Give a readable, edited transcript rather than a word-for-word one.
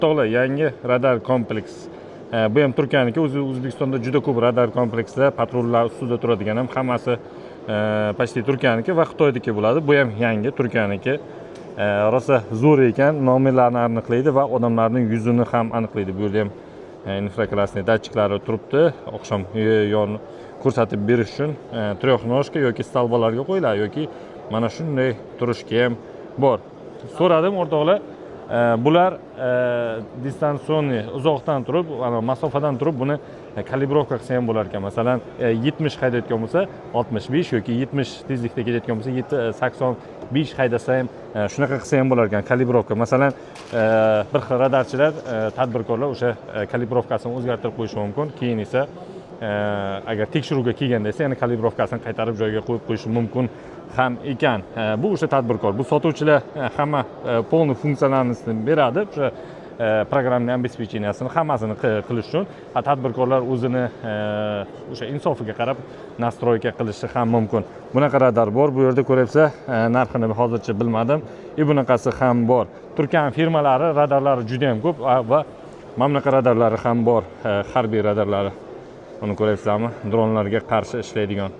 O'rtoqlar, yangi radar kompleks. Bu ham Turkiyaniki. O'zbekistonda juda ko'p radar komplekslar, patrullar ustida turadigan ham hammasi почти Turkiyaniki va Xitoyniki bo'ladi. Bu ham yangi Turkiyaniki. Rosa zo'r ekan, nomerlarni aniqlaydi va odamlarning yuzini ham aniqlaydi. Bu yerda ham infrakrasniy datchiklari turibdi. Oqshom yon ko'rsatib berish uchun трехножка yoki stolbalarga qo'yiladi yoki mana shunday turishga ham bor. So'radim o'rtoqlar, bular distansionni uzoqdan turib, masofadan turib buni kalibrovka qilsa ham bo'lar ekan. Masalan, 70 haydayotgan bo'lsa 65 yoki 70 tezlikda ketayotgan bo'lsa 85 haydasa ham shunaqa qilsa ham bo'lar ekan kalibrovka. Masalan, bir xil radarchilar, tadbirkorlar o'sha kalibrovkasini o'zgartirib qo'yishi mumkin. Keyin esa agar tekshiruvga kelganda esa yana kalibrovkasini qaytarib joyiga qo'yib qo'yishi mumkin ham ekan. Bu o'sha tadbirkor, bu sotuvchilar hamma полный funksiyalarni beradi. O'sha programmaning обеспечениясini hammasini qilish uchun tadbirkorlar o'zini o'sha insofiga qarab nastroyka qilishi ham mumkin. Bunaqa radar bor. Bu yerda ko'ryapsiz, narxini hozircha bilmadim. Bunaqasi ham bor. Turkiyan firmalari radarlari juda ham ko'p va mamlakat radarlari ham bor, harbiy radarlari. Uni ko'ryapsizlarmi? Dronlarga qarshi ishlaydigan.